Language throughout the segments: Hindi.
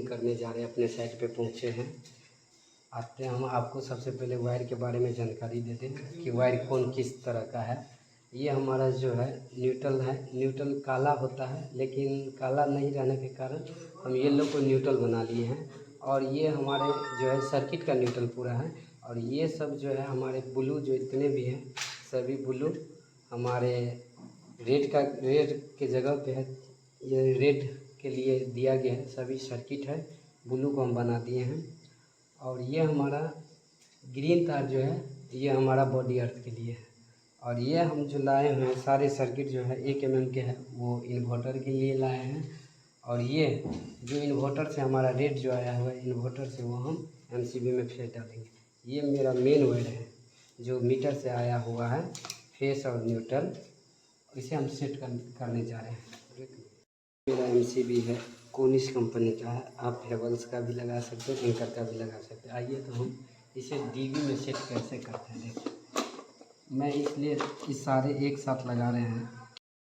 करने जा रहे हैं, अपने साइट पे पहुंचे हैं। आते हैं हम आपको सबसे पहले वायर के बारे में जानकारी दे दें कि वायर कौन किस तरह का है। ये हमारा जो है न्यूट्रल है। न्यूट्रल काला होता है, लेकिन काला नहीं रहने के कारण हम ये लोग को न्यूट्रल बना लिए हैं। और ये हमारे जो है सर्किट का न्यूट्रल पूरा है। और ये सब जो है हमारे ब्लू जो इतने भी हैं सभी ब्लू हमारे रेड के जगह पे है। ये रेड के लिए दिया गया है, सभी सर्किट है ब्लू को हम बना दिए हैं। और ये हमारा ग्रीन तार जो है ये हमारा बॉडी अर्थ के लिए है। और ये हम जो लाए हुए हैं सारे सर्किट जो है 1 mm के हैं, वो इन्वर्टर के लिए लाए हैं। और ये जो इन्वर्टर से हमारा रेट जो आया हुआ है इन्वर्टर से वो हम MCB में फेस डालेंगे। ये मेरा मेन वायर है जो मीटर से आया हुआ है, फेस और न्यूट्रल, इसे हम सेट करने जा रहे हैं। मेरा MCB है कोनिस कंपनी का है, आप हेवल्स का भी लगा सकते हैं, एंकर का भी लगा सकते हैं। आइए तो हम इसे DB में सेट कैसे करते हैं देखिए। मैं इसलिए इस सारे एक साथ लगा रहे हैं।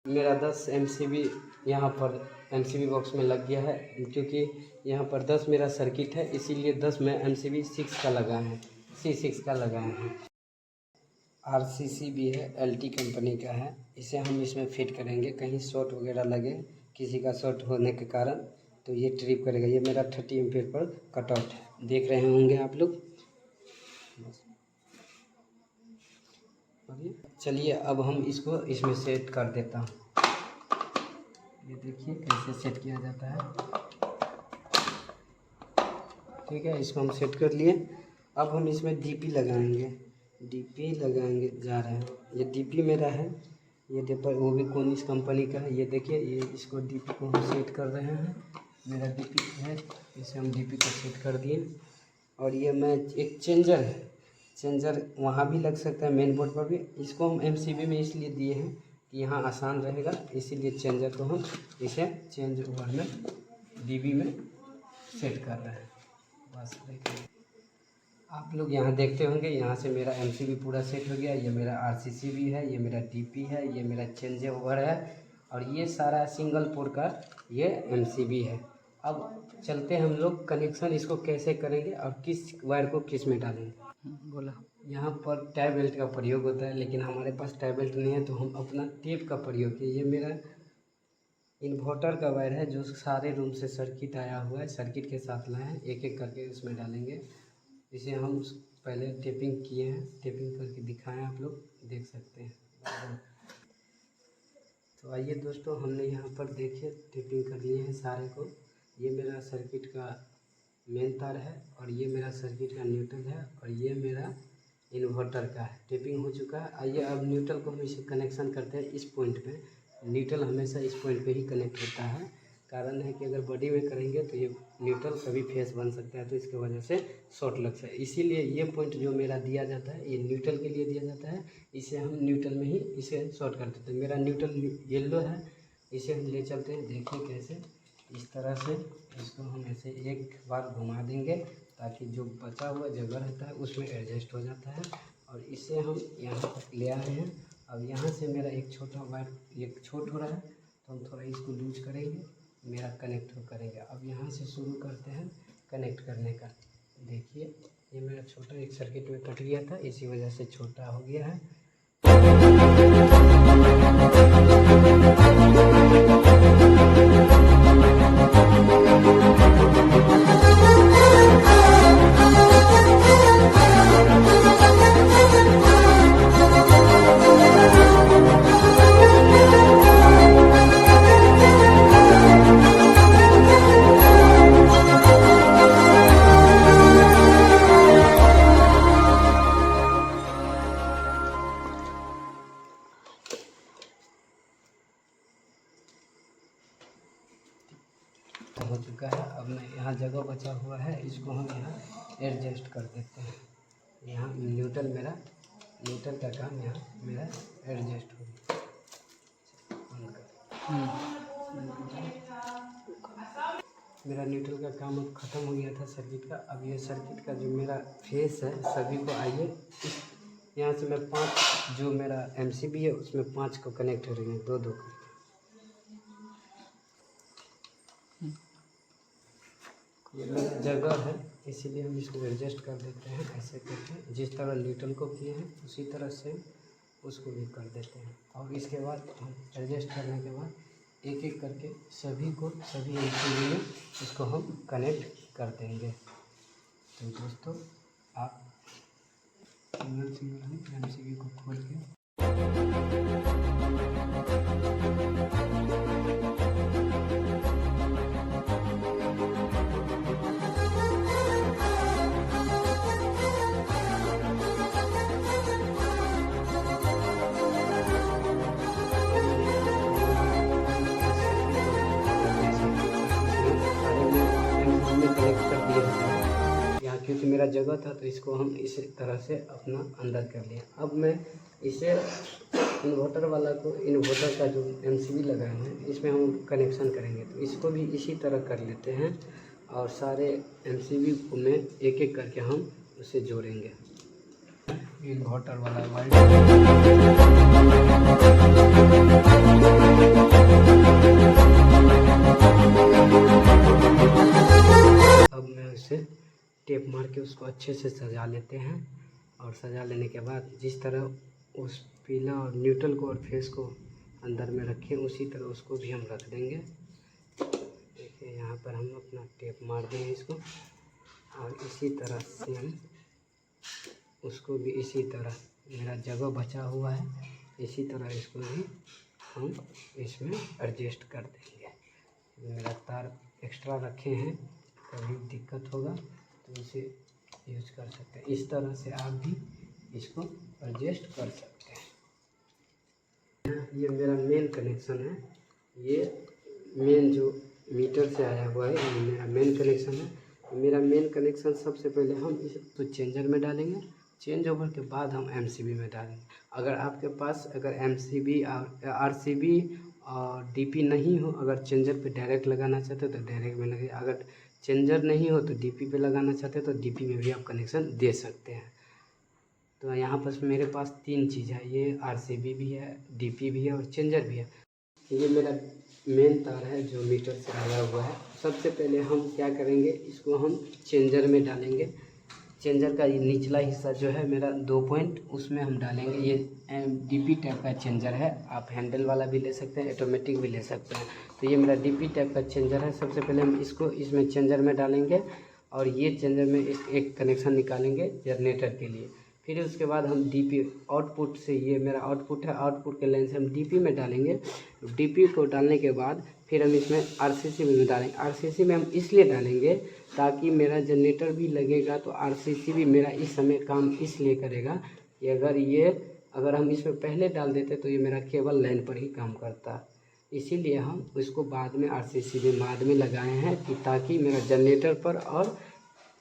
मेरा 10 MCB यहाँ पर MCB बॉक्स में लग गया है, क्योंकि यहाँ पर 10 मेरा सर्किट है, इसीलिए 10 में MCB 6 का लगा है, C6 का लगाए हैं। RCC भी है, LT कंपनी का है। इसे हम इसमें फिट करेंगे, कहीं शॉर्ट वगैरह लगे किसी का शॉर्ट होने के कारण तो ये ट्रिप करेगा। ये मेरा 30 एम्पीयर पर कट ऑफ है, देख रहे होंगे आप लोग। चलिए अब हम इसको इसमें सेट कर देता हूँ। ये देखिए कैसे सेट किया जाता है। ठीक है, इसको हम सेट कर लिए। अब हम इसमें DP लगाएंगे, DP लगाएंगे जा रहे हैं। ये DP मेरा है, ये पेपर वो भी कोनिस कंपनी का है। ये देखिए, ये इसको DP को हम सेट कर रहे हैं। मेरा DP है, इसे हम DP को सेट कर दिए। और ये मैं एक चेंजर है, चेंजर वहाँ भी लग सकता है, मेन बोर्ड पर भी। इसको हम MCB में इसलिए दिए हैं कि यहाँ आसान रहेगा, इसीलिए चेंजर को हम इसे चेंज ओवर में DB में सेट कर रहे हैं। बस देखिए आप लोग यहाँ देखते होंगे, यहाँ से मेरा MCB पूरा सेट हो गया। ये मेरा RCC भी है, ये मेरा DP है, ये मेरा चेंज ओवर है, और ये सारा सिंगल पोर्ट का ये MCB है। अब चलते हम लोग कनेक्शन इसको कैसे करेंगे और किस वायर को किस में डालेंगे। बोला यहाँ पर टाई बेल्ट का प्रयोग होता है, लेकिन हमारे पास टाई बेल्ट नहीं है तो हम अपना टेप का प्रयोग किए। ये मेरा इन्वर्टर का वायर है जो सारे रूम से सर्किट आया हुआ है, सर्किट के साथ लाए हैं, एक एक करके उसमें डालेंगे। इसे हम पहले टेपिंग किए हैं, टेपिंग करके दिखाएं, आप लोग देख सकते हैं। तो आइए दोस्तों, हमने यहाँ पर देखिए टेपिंग कर लिए हैं सारे को। ये मेरा सर्किट का मेन तार है, और ये मेरा सर्किट का न्यूट्रल है, और ये मेरा इन्वर्टर का है। टेपिंग हो चुका है। आइए अब न्यूट्रल को हम इसे कनेक्शन करते हैं इस पॉइंट पे। न्यूट्रल हमेशा इस पॉइंट पे ही कनेक्ट होता है। कारण है कि अगर बॉडी में करेंगे तो ये न्यूट्रल कभी फेस बन सकता है, तो इसकी वजह से शॉर्ट लग सकता है। इसीलिए ये पॉइंट जो मेरा दिया जाता है ये न्यूट्रल के लिए दिया जाता है। इसे हम न्यूट्रल में ही इसे शॉर्ट कर देते हैं। मेरा न्यूट्रल येलो है, इसे हम ले चलते हैं। देखिए कैसे, इस तरह से इसको हम ऐसे एक बार घुमा देंगे ताकि जो बचा हुआ जगह रहता है उसमें एडजस्ट हो जाता है। और इसे हम यहाँ तक ले आए हैं। अब यहाँ से मेरा एक छोटा वायर एक छोट हो रहा है, तो हम थोड़ा इसको लूज करेंगे, मेरा कनेक्ट करेंगे। अब यहाँ से शुरू करते हैं कनेक्ट करने का। देखिए ये मेरा छोटा एक सर्किट में कट गया था, इसी वजह से छोटा हो गया है। हो चुका है। अब मैं यहाँ जगह बचा हुआ है, इसको हम यहाँ एडजस्ट कर देते हैं। यहाँ न्यूट्रल का काम यहाँ मेरा एडजस्ट हो गया। मेरा न्यूट्रल का काम अब ख़त्म हो गया था सर्किट का। अब ये सर्किट का जो मेरा फेस है सभी को आइए यहाँ से मैं 5 जो मेरा MCB है उसमें 5 को कनेक्ट हो रही है, 2-2 कर। ये मेरा जगह है, इसीलिए हम इसको एडजस्ट कर देते हैं ऐसे करके। जिस तरह न्यूट्रल को किए हैं उसी तरह से उसको भी कर देते हैं। और इसके बाद हम एडजस्ट करने के बाद एक एक करके सभी एमसीबी में इसको हम कनेक्ट कर देंगे। तो दोस्तों आप सिंगल एमसीबी को खोल के क्योंकि मेरा जगह था तो इसको हम इस तरह से अपना अंदर कर लिया। अब मैं इसे इन्वर्टर वाला को, इन्वर्टर का जो एमसीबी लगाए हैं इसमें हम कनेक्शन करेंगे, तो इसको भी इसी तरह कर लेते हैं और सारे एमसीबी को में एक एक करके हम उसे जोड़ेंगे। इन्वर्टर वाला वायर अब मैं उसे टेप मार के उसको अच्छे से सजा लेते हैं। और सजा लेने के बाद जिस तरह उस पीला और न्यूट्रल को और फेस को अंदर में रखें उसी तरह उसको भी हम रख देंगे। देखिए यहाँ पर हम अपना टेप मार देंगे इसको और इसी तरह से हम उसको भी इसी तरह, मेरा जगह बचा हुआ है इसी तरह इसको भी हम इसमें एडजस्ट कर देंगे। मेरा तार एक्स्ट्रा रखे हैं, कभी दिक्कत होगा तो इसे यूज कर सकते हैं। इस तरह से आप भी इसको एडजस्ट कर सकते हैं। ये मेरा मेन कनेक्शन है, ये मेन जो मीटर से आया हुआ है ये मेरा मेन कनेक्शन है। मेरा मेन कनेक्शन सबसे पहले हम इसको चेंजर में डालेंगे, चेंज ओवर के बाद हम एमसीबी में डालेंगे। अगर आपके पास एमसीबी आरसीबी और डीपी नहीं हो, अगर चेंजर पे डायरेक्ट लगाना चाहते हो तो डायरेक्ट में लगे, अगर चेंजर नहीं हो तो डीपी पे लगाना चाहते हो तो डीपी में भी आप कनेक्शन दे सकते हैं। तो यहाँ पर मेरे पास 3 चीज़ है, ये आरसीबी भी है, डीपी भी है और चेंजर भी है। ये मेरा मेन तार है जो मीटर से आया हुआ है। सबसे पहले हम क्या करेंगे, इसको हम चेंजर में डालेंगे। चेंजर का ये निचला हिस्सा जो है मेरा 2 पॉइंट, उसमें हम डालेंगे। ये डीपी टाइप का चेंजर है, आप हैंडल वाला भी ले सकते हैं, ऑटोमेटिक भी ले सकते हैं। तो ये मेरा डीपी टाइप का चेंजर है। सबसे पहले हम इसको इसमें चेंजर में डालेंगे और ये चेंजर में एक कनेक्शन निकालेंगे जनरेटर के लिए। फिर उसके बाद हम डीपी आउटपुट से, ये मेरा आउटपुट है, आउटपुट के लाइन से हम डीपी में डालेंगे। डीपी को डालने के बाद फिर हम इसमें आरसीसी में डालेंगे। आरसीसी में हम इसलिए डालेंगे ताकि मेरा जनरेटर भी लगेगा तो आरसीसी भी मेरा इस समय काम इसलिए करेगा कि अगर हम इसमें पहले डाल देते तो ये मेरा केवल लाइन पर ही काम करता। इसीलिए हम इसको बाद में आरसीसी में बाद में लगाए हैं कि ताकि मेरा जनरेटर पर और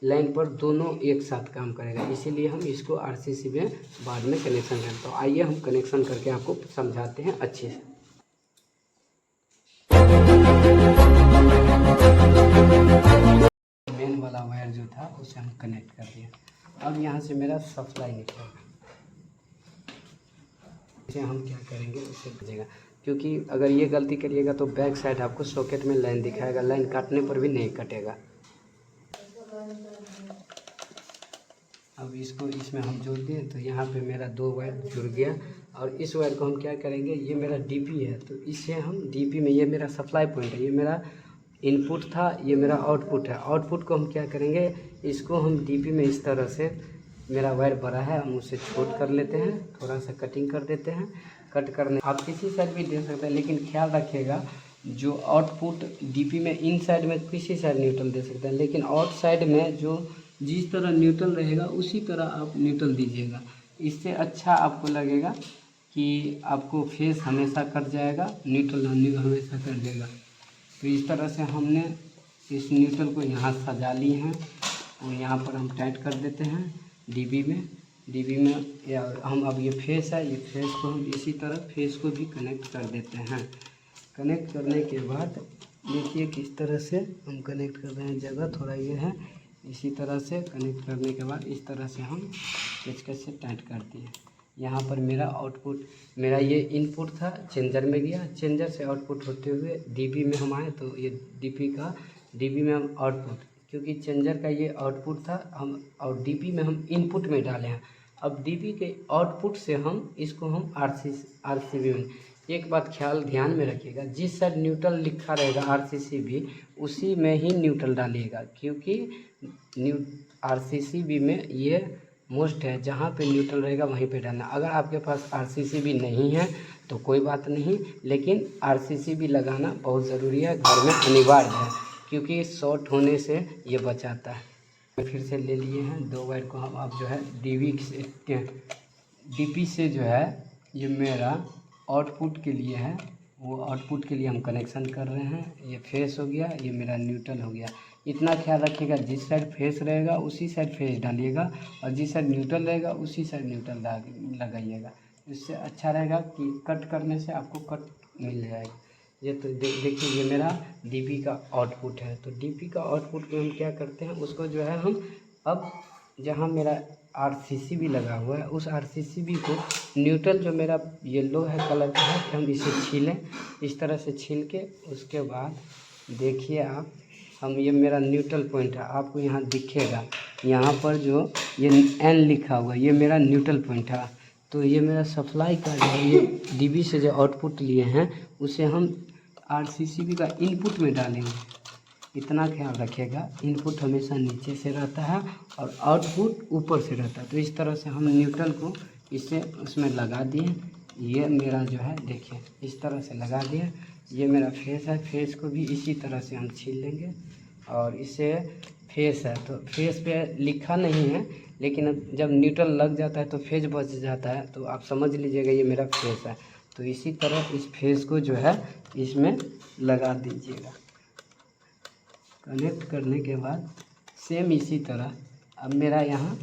लाइन पर दोनों एक साथ काम करेगा। इसीलिए हम इसको आरसीसी में बाद में कनेक्शन करते हैं। आइए हम कनेक्शन करके आपको समझाते हैं अच्छे से। मेन वाला वायर जो था उसे हम कनेक्ट कर दिया। अब यहाँ से मेरा सप्लाई निकलेगा, इसे हम क्या करेंगे, उसे भेजेगा। क्योंकि अगर ये गलती करिएगा तो बैक साइड आपको सॉकेट में लाइन दिखाएगा, लाइन काटने पर भी नहीं कटेगा। अब इसको इसमें हम जोड़ दिए तो यहाँ पे मेरा 2 वायर जुड़ गया। और इस वायर को हम क्या करेंगे, ये मेरा डीपी है तो इसे हम डीपी में, ये मेरा सप्लाई पॉइंट है, ये मेरा इनपुट था, ये मेरा आउटपुट है। आउटपुट को हम क्या करेंगे, इसको हम डीपी में इस तरह से, मेरा वायर बड़ा है हम उसे छोट कर लेते हैं, थोड़ा सा कटिंग कर देते हैं। कट करने आप किसी साइड भी दे सकते हैं, लेकिन ख्याल रखिएगा जो आउटपुट डीपी में इन साइड में किसी साइड न्यूट्रल दे सकते हैं, लेकिन आउट साइड में जो जिस तरह न्यूट्रल रहेगा उसी तरह आप न्यूट्रल दीजिएगा। इससे अच्छा आपको लगेगा कि आपको फेस हमेशा कट जाएगा, न्यूट्रल हमेशा कट जाएगा। तो इस तरह से हमने इस न्यूट्रल को यहाँ सजा लिए हैं और यहाँ पर हम टाइट कर देते हैं डीबी में या हम अब ये फेस है, ये फेस को हम इसी तरह फेस को भी कनेक्ट कर देते हैं। कनेक्ट करने के बाद देखिए किस तरह से हम कनेक्ट कर रहे हैं, जगह थोड़ा ये है। इसी तरह से कनेक्ट करने के बाद इस तरह से हम पेचकस से टाइट कर दिए। यहाँ पर मेरा आउटपुट, मेरा ये इनपुट था, चेंजर में गया, चेंजर से आउटपुट होते हुए डीपी में हम आए तो ये डीपी में हम आउटपुट क्योंकि चेंजर का ये आउटपुट था हम, और डीपी में हम इनपुट में डाले हैं। अब डीपी के आउटपुट से हम इसको हम आरसीसीबी में, एक बात ख्याल ध्यान में रखिएगा, जिस साइड न्यूट्रल लिखा रहेगा आरसीसीबी उसी में ही न्यूट्रल डालिएगा, क्योंकि आरसीसीबी में ये मोस्ट है, जहाँ पे न्यूट्रल रहेगा वहीं पे डालना। अगर आपके पास आरसीसीबी नहीं है तो कोई बात नहीं, लेकिन आरसीसीबी लगाना बहुत ज़रूरी है, घर में अनिवार्य है, क्योंकि शॉर्ट होने से ये बचाता है। फिर से ले लिए हैं 2 वायर को हम। अब जो है डीपी से जो है ये मेरा आउटपुट के लिए है, वो आउटपुट के लिए हम कनेक्शन कर रहे हैं। ये फेस हो गया, ये मेरा न्यूट्रल हो गया। इतना ख्याल रखिएगा, जिस साइड फेस रहेगा उसी साइड फेस डालिएगा, और जिस साइड न्यूट्रल रहेगा उसी साइड न्यूट्रल लगाइएगा। इससे अच्छा रहेगा कि कट करने से आपको कट मिल जाएगा। ये तो देखिए ये मेरा डीपी का आउटपुट है। तो डीपी का आउटपुट में हम क्या करते हैं, उसको जो है हम अब जहाँ मेरा आरसीसीबी लगा हुआ है उस आरसीसीबी को न्यूट्रल जो मेरा येलो है कलर का है, हम इसे छीलें, इस तरह से छील के उसके बाद देखिए आप, हम ये मेरा न्यूट्रल पॉइंट है, आपको यहाँ दिखेगा, यहाँ पर जो ये एन लिखा हुआ है ये मेरा न्यूट्रल पॉइंट है। तो ये मेरा सप्लाई का जो है ये डीबी से जो आउटपुट लिए हैं उसे हम आरसीसीबी का इनपुट में डालेंगे। इतना ख्याल रखिएगा, इनपुट हमेशा नीचे से रहता है और आउटपुट ऊपर से रहता है। तो इस तरह से हम न्यूट्रल को इसे उसमें लगा दिए। ये मेरा जो है देखिए इस तरह से लगा दिए। ये मेरा फेस है, फेस को भी इसी तरह से हम छील लेंगे, और इसे फेस है तो फेस पे लिखा नहीं है, लेकिन अब जब न्यूट्रल लग जाता है तो फेस बच जाता है, तो आप समझ लीजिएगा ये मेरा फेस है। तो इसी तरह इस फेस को जो है इसमें लगा दीजिएगा। कनेक्ट करने के बाद सेम इसी तरह अब मेरा यहाँ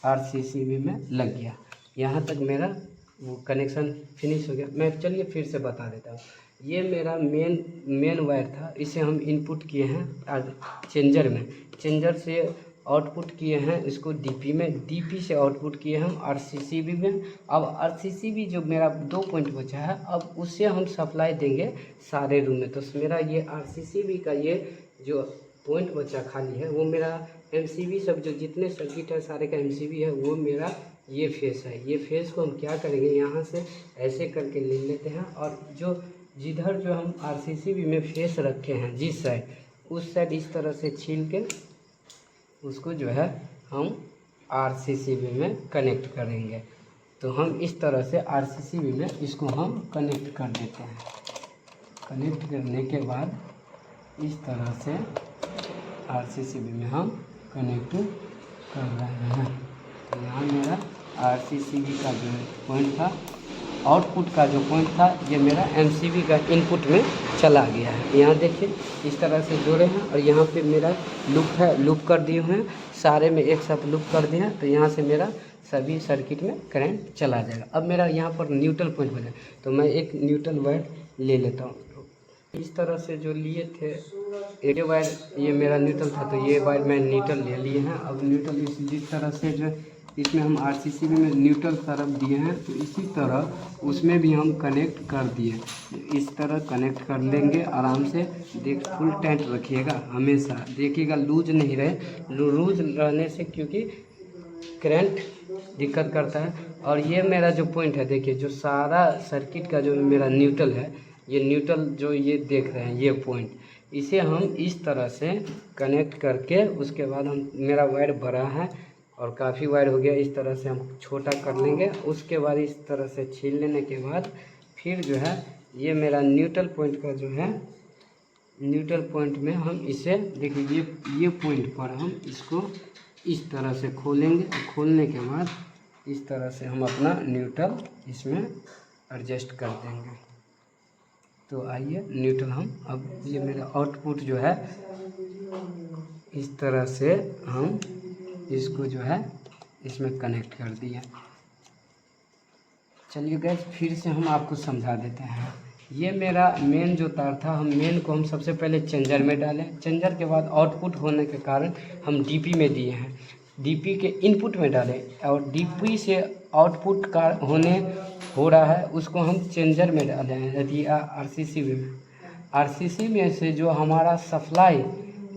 आरसीसीबी में लग गया। यहाँ तक मेरा वो कनेक्शन फिनिश हो गया। मैं चलिए फिर से बता देता हूँ। ये मेरा मेन वायर था, इसे हम इनपुट किए हैं चेंजर में, चेंजर से आउटपुट किए हैं इसको डीपी में, डीपी से आउटपुट किए हम आरसीसीबी में। अब आरसीसीबी जो मेरा 2 पॉइंट बचा है, अब उससे हम सप्लाई देंगे सारे रूम में। तो मेरा ये आरसीसीबी का ये जो पॉइंट बचा खाली है वो मेरा एमसीबी सब जो जितने सर्किट है सारे का एमसीबी है, वो मेरा ये फेस है। ये फेस को हम क्या करेंगे, यहाँ से ऐसे करके ले लेते हैं, और जो जिधर जो हम आरसीसीबी में फेस रखे हैं जिस साइड, उस साइड इस तरह से छील के उसको जो है हम आरसीसीबी में कनेक्ट करेंगे। तो हम इस तरह से आरसीसीबी में इसको हम कनेक्ट कर देते हैं। कनेक्ट करने के बाद इस तरह से आरसीसीबी में हम कनेक्ट कर रहे हैं। तो यहाँ मेरा आरसीसीबी का जो पॉइंट था, आउटपुट का जो पॉइंट था, ये मेरा एमसीबी का इनपुट में चला गया है। यहाँ देखिए इस तरह से जोड़े हैं, और यहाँ पे मेरा लूप है, लूप कर दिए हुए हैं, सारे में एक साथ लूप कर दिए हैं। तो यहाँ से मेरा सभी सर्किट में करंट चला जाएगा। अब मेरा यहाँ पर न्यूट्रल पॉइंट बना, तो मैं एक न्यूट्रल वायर ले लेता हूँ। इस तरह से जो लिए थे एक वायर, ये मेरा न्यूट्रल था, तो ये वायर मैं न्यूट्रल ले लिए हैं। अब न्यूट्रल जिस तरह से जो इसमें हम आरसीसीबी में न्यूट्रल तरफ दिए हैं, तो इसी तरह उसमें भी हम कनेक्ट कर दिए। इस तरह कनेक्ट कर लेंगे आराम से। देख फुल टाइट रखिएगा, हमेशा देखिएगा लूज नहीं रहे। लूज रहने से क्योंकि करंट दिक्कत करता है। और ये मेरा जो पॉइंट है देखिए, जो सारा सर्किट का जो मेरा न्यूट्रल है, ये न्यूट्रल जो ये देख रहे हैं ये पॉइंट, इसे हम इस तरह से कनेक्ट करके उसके बाद हम, मेरा वायर बड़ा है और काफ़ी वायर हो गया, इस तरह से हम छोटा कर लेंगे। उसके बाद इस तरह से छील लेने के बाद फिर जो है ये मेरा न्यूट्रल पॉइंट का जो है, न्यूट्रल पॉइंट में हम इसे देखिए ये पॉइंट पर हम इसको इस तरह से खोलेंगे। खोलने के बाद इस तरह से हम अपना न्यूट्रल इसमें एडजस्ट कर देंगे। तो आइए न्यूट्रल हम, अब ये मेरा आउटपुट जो है इस तरह से हम इसको जो है इसमें कनेक्ट कर दिया। चलिए गैस फिर से हम आपको समझा देते हैं। ये मेरा मेन जो तार था, हम मेन को हम सबसे पहले चेंजर में डालें। चेंजर के बाद आउटपुट होने के कारण हम डीपी में दिए हैं, डीपी के इनपुट में डालें, और डीपी से आउटपुट का हो रहा है उसको हम चेंजर में डालें, यदि आरसीसी में। आरसीसी में से जो हमारा सप्लाई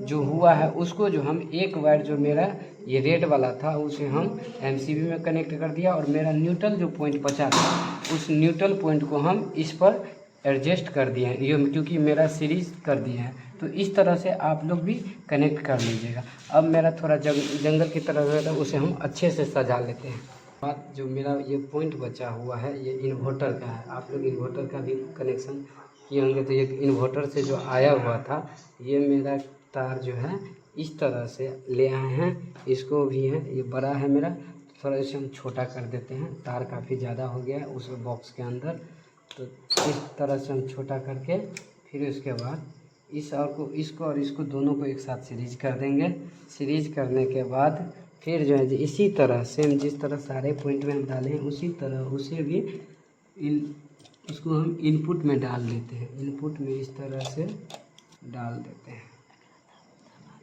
जो हुआ है उसको जो हम एक वायर जो मेरा ये रेड वाला था उसे हम एमसीबी में कनेक्ट कर दिया, और मेरा न्यूट्रल जो पॉइंट बचा था उस न्यूट्रल पॉइंट को हम इस पर एडजस्ट कर दिए हैं, ये क्योंकि मेरा सीरीज कर दिए हैं। तो इस तरह से आप लोग भी कनेक्ट कर लीजिएगा। अब मेरा थोड़ा जंगल की तरह रहता है, उसे हम अच्छे से सजा लेते हैं। बात जो मेरा ये पॉइंट बचा हुआ है ये इन्वर्टर का है। आप लोग इन्वर्टर का भी कनेक्शन किए होंगे। तो ये इन्वर्टर से जो आया हुआ था ये मेरा तार जो है इस तरह से ले आए हैं, इसको भी है, ये बड़ा है मेरा, थोड़ा इसे हम छोटा कर देते हैं। तार काफ़ी ज़्यादा हो गया है उस बॉक्स के अंदर, तो इस तरह से हम छोटा करके फिर उसके बाद इसको और इसको दोनों को एक साथ सीरीज कर देंगे। सीरीज करने के बाद फिर जो है इसी तरह सेम जिस तरह सारे पॉइंट में हम डाले हैं उसी तरह उसे भी उसको हम इनपुट में डाल देते हैं। इनपुट में इस तरह से डाल देते हैं।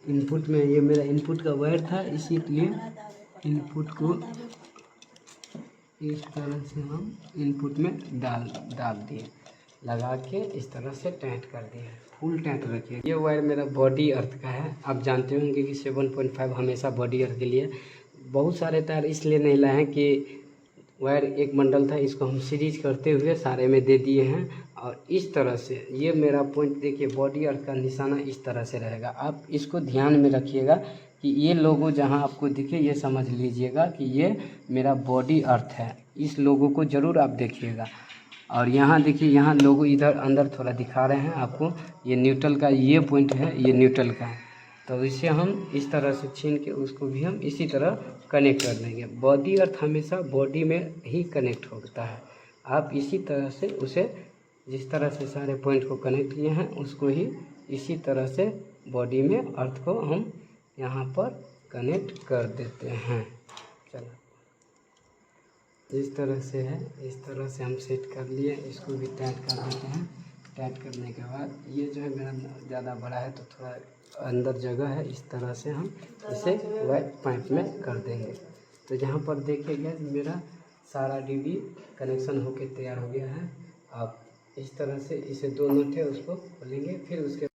इनपुट में ये मेरा इनपुट का वायर था, इसीलिए इनपुट को इस तरह से हम इनपुट में डाल दिए, लगा के इस तरह से टाइट कर दिए, फुल टाइट रखिए। ये वायर मेरा बॉडी अर्थ का है। आप जानते होंगे कि 7.5 हमेशा बॉडी अर्थ के लिए। बहुत सारे तार इसलिए नहीं लाए हैं कि वायर एक बंडल था, इसको हम सीरीज करते हुए सारे में दे दिए हैं। और इस तरह से ये मेरा पॉइंट देखिए, बॉडी अर्थ का निशाना इस तरह से रहेगा। आप इसको ध्यान में रखिएगा कि ये लोगो जहाँ आपको दिखे ये समझ लीजिएगा कि ये मेरा बॉडी अर्थ है। इस लोगो को ज़रूर आप देखिएगा। और यहाँ देखिए, यहाँ लोगो इधर अंदर थोड़ा दिखा रहे हैं आपको, ये न्यूट्रल का ये पॉइंट है, ये न्यूट्रल का है। तो इसे हम इस तरह से छीन के उसको भी हम इसी तरह कनेक्ट कर देंगे। बॉडी अर्थ हमेशा बॉडी में ही कनेक्ट होता है। आप इसी तरह से उसे जिस तरह से सारे पॉइंट को कनेक्ट किए हैं उसको ही इसी तरह से बॉडी में अर्थ को हम यहाँ पर कनेक्ट कर देते हैं। चलो, इस तरह से है, इस तरह से हम सेट कर लिए। इसको भी टाइट कर देते हैं। टाइट करने के बाद ये जो है मेरा ज़्यादा बड़ा है तो थोड़ा अंदर जगह है, इस तरह से हम इसे वाइट पाइप में कर देंगे। तो यहाँ पर देखिएगा मेरा सारा डीबी कनेक्शन होके तैयार हो गया है। आप इस तरह से इसे दो नट है उसको खोलेंगे, फिर उसके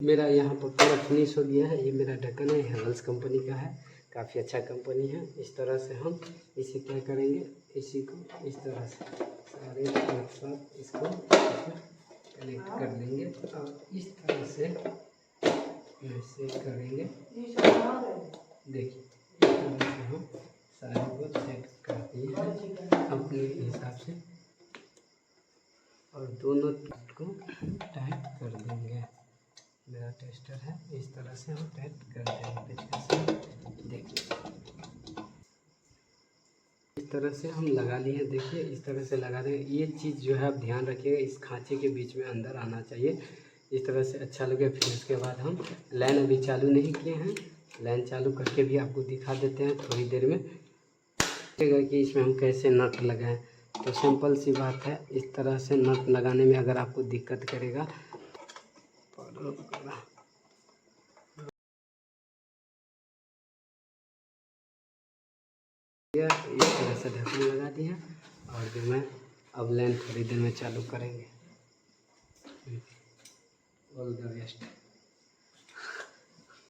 मेरा यहाँ पर पूरा फिनिश हो गया है। ये मेरा ढक्कन है, हेवल्स कंपनी का है, काफ़ी अच्छा कंपनी है। इस तरह से हम इसे क्या करेंगे, इसी को इस तरह से सारे एक साथ इसको कनेक्ट कर लेंगे और इस तरह से ऐसे करेंगे। देखिए इस तरह से हम सारे को सेट कर दिए हैं अपने हिसाब से, और दोनों को टाइट कर देंगे। मेरा टेस्टर है, इस तरह से हम टाइट कर देंगे पेचकस से। देखिए इस तरह से हम लगा लिए हैं। देखिए इस तरह से लगा देंगे। ये चीज़ जो है आप ध्यान रखिएगा, इस खांचे के बीच में अंदर आना चाहिए। इस तरह से अच्छा लगे। फिर उसके बाद हम लाइन अभी चालू नहीं किए हैं, लाइन चालू करके भी आपको दिखा देते हैं थोड़ी देर में। देखिएगा कि इसमें हम कैसे नट लगाएं। तो सिंपल सी बात है, इस तरह से नट लगाने में अगर आपको दिक्कत करेगा इस तरह से ढक्कन लगा दिया। और जो मैं अब लाइन थोड़ी देर में चालू करेंगे। All the best.